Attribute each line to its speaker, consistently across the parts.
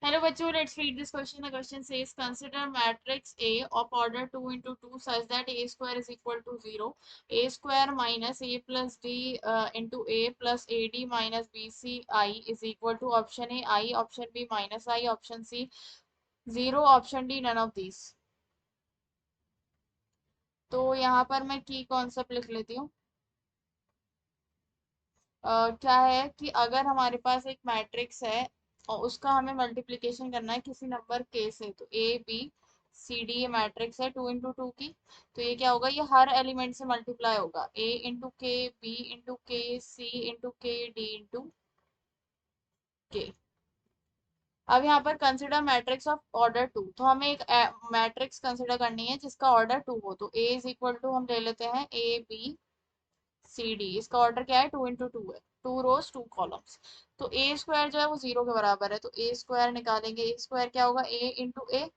Speaker 1: Hello bachcho, let's read this question. The question says consider matrix A of order 2 into 2 such that a square is equal to 0. A square minus a plus d into a plus ad minus bc I is equal to option A I, option B minus I, option C 0, option D none of these. तो यहाँ पर मैं की concept लिख लेती हूँ। क्या है कि अगर हमारे पास एक मैट्रिक्स है और उसका हमें मल्टीप्लिकेशन करना है किसी नंबर के से, तो ए बी सी डी ये मैट्रिक्स है 2 into 2 की, तो ये क्या होगा, ये हर एलिमेंट से मल्टीप्लाई होगा, ए इंटू के, बी इंटू के, सी इंटू के, डी इंटू के। अब यहाँ पर कंसिडर मैट्रिक्स ऑफ ऑर्डर 2, तो हमें एक मैट्रिक्स कंसिडर करनी है जिसका ऑर्डर 2 हो, तो ए इज इक्वल टू हम ले लेते हैं ए बी सी डी, इसका ऑर्डर क्या है 2 into 2 है, 2 rows 2 columns। तो ए स्क्वायर जो है वो 0 के बराबर है, तो ए स्क्वायर निकालेंगे, ए स्क्वायर क्या होगा, ए इंटू ए,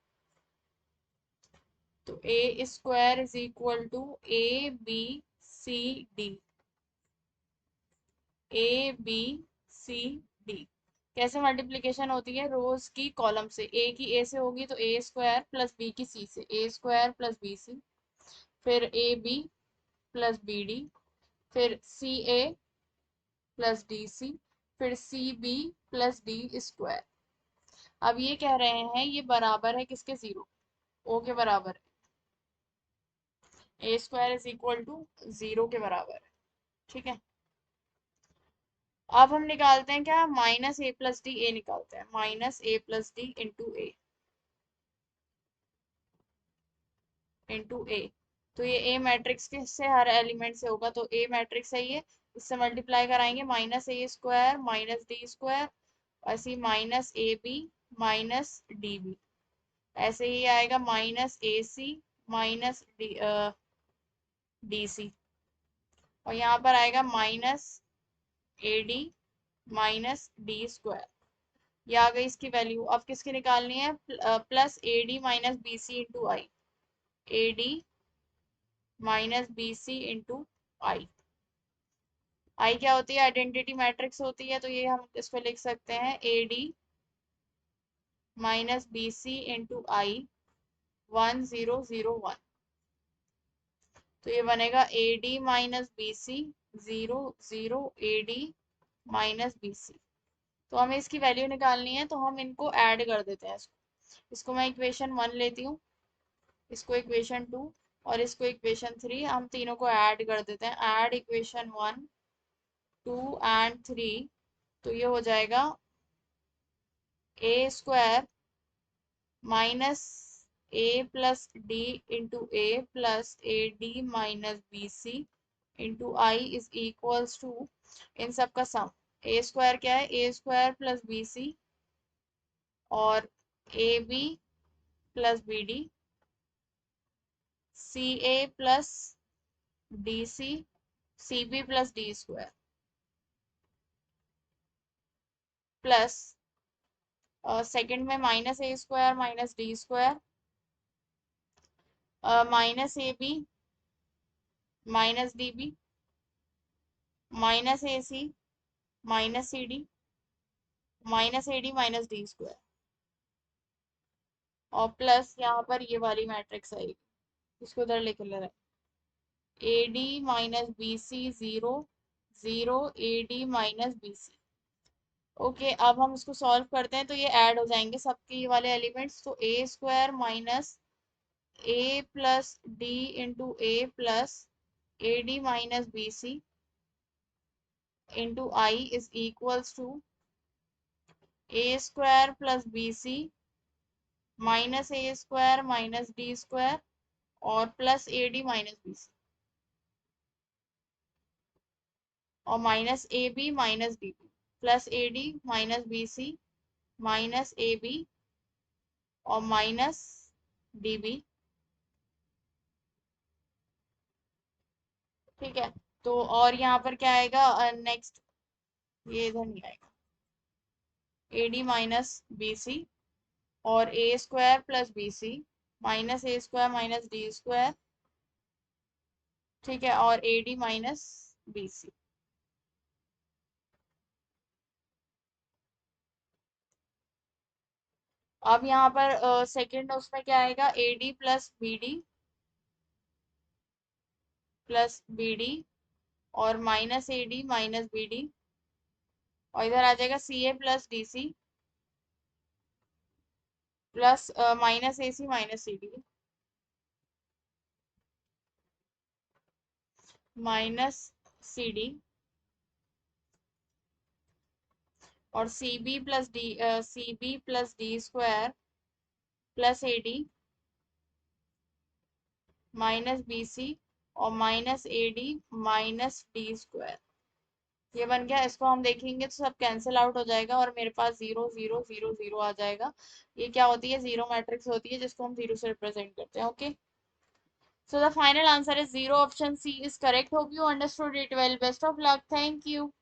Speaker 1: तो A square is equal to A B C D, A B C D. कैसे मल्टीप्लीकेशन होती है, रोज की कॉलम से, ए की ए से होगी तो ए स्क्वायर प्लस बी की सी से, A square plus B C, फिर A B plus B D, फिर C A plus D C, फिर C B plus D square. अब ये कह रहे हैं ये बराबर है किसके, 0, ओ के बराबर है, A square is equal to 0 के बराबर है। ठीक है, अब हम निकालते हैं क्या, माइनस ए प्लस डी, ए निकालते हैं, minus A plus D into A, तो ये ए मैट्रिक्स के से हर एलिमेंट से होगा, तो ए मैट्रिक्स है ये, इससे मल्टीप्लाई कराएंगे, minus A square minus D square, ऐसे minus A B minus D B, ऐसे ही आएगा minus A C minus D C, और यहाँ पर आएगा minus A D minus D square. ये आ गई इसकी वैल्यू। अब किसकी निकालनी है, plus A D minus B C into I, A D minus B C into I. I क्या होती है, आइडेंटिटी मैट्रिक्स होती है, तो ये हम इसको लिख सकते हैं A D minus B C into I 1001, तो ये बनेगा A D minus B C 00 A D minus B C. तो हमें इसकी वैल्यू निकालनी है, तो हम इनको ऐड कर देते हैं, इसको मैं इक्वेशन 1 लेती हूँ, इसको इक्वेशन 2 और इसको इक्वेशन 3, हम तीनों को ऐड कर देते हैं, ऐड इक्वेशन 1 2 एंड 3, तो ये हो जाएगा A square minus A plus D into A plus A D minus B C into I is equals to, इन सब का सम, ए स्क्वायर क्या है, A square plus B C और A B plus B D, C A plus D C, C B plus D square, plus second में minus A square minus D square, minus A B minus D B minus A C minus C D minus A D minus D square, और plus यहाँ पर ये वाली matrix आएगी, इसको उधर लिख ले रहे हैं, A D minus B C 0 0 A D minus B C. Okay, अब हम इसको सॉल्व करते हैं, तो ये ऐड हो जाएंगे सबके ये वाले एलिमेंट्स, तो A square minus A plus D into A plus A D minus B C into I is equals to A square plus B C minus A square minus D square और plus A D minus B C, और minus A B minus D B, plus A D minus B C minus A B और minus D B. ठीक है, तो और यहाँ पर क्या आएगा नेक्स्ट, ये इधर नहीं आएगा, A D minus B C और A square plus B C minus A square minus D square, ठीक है, और A D minus B C. अब यहाँ पर सेकंड उसमें क्या आएगा, A D plus B D और minus A D minus B D, और इधर आ जाएगा C A plus D C plus minus A C minus C D minus C D, और C B plus D square plus A D minus B C और minus A D minus D square. ये बन गया। इसको हम देखेंगे तो सब कैंसिल आउट हो जाएगा और मेरे पास 0 0 0 0 आ जाएगा। ये क्या होती है, जीरो मैट्रिक्स होती है जिसको हम जीरो से रिप्रेजेंट करते हैं। Okay, so the final answer is 0, option C is correct. Hope you understood it well. Best of luck. Thank you.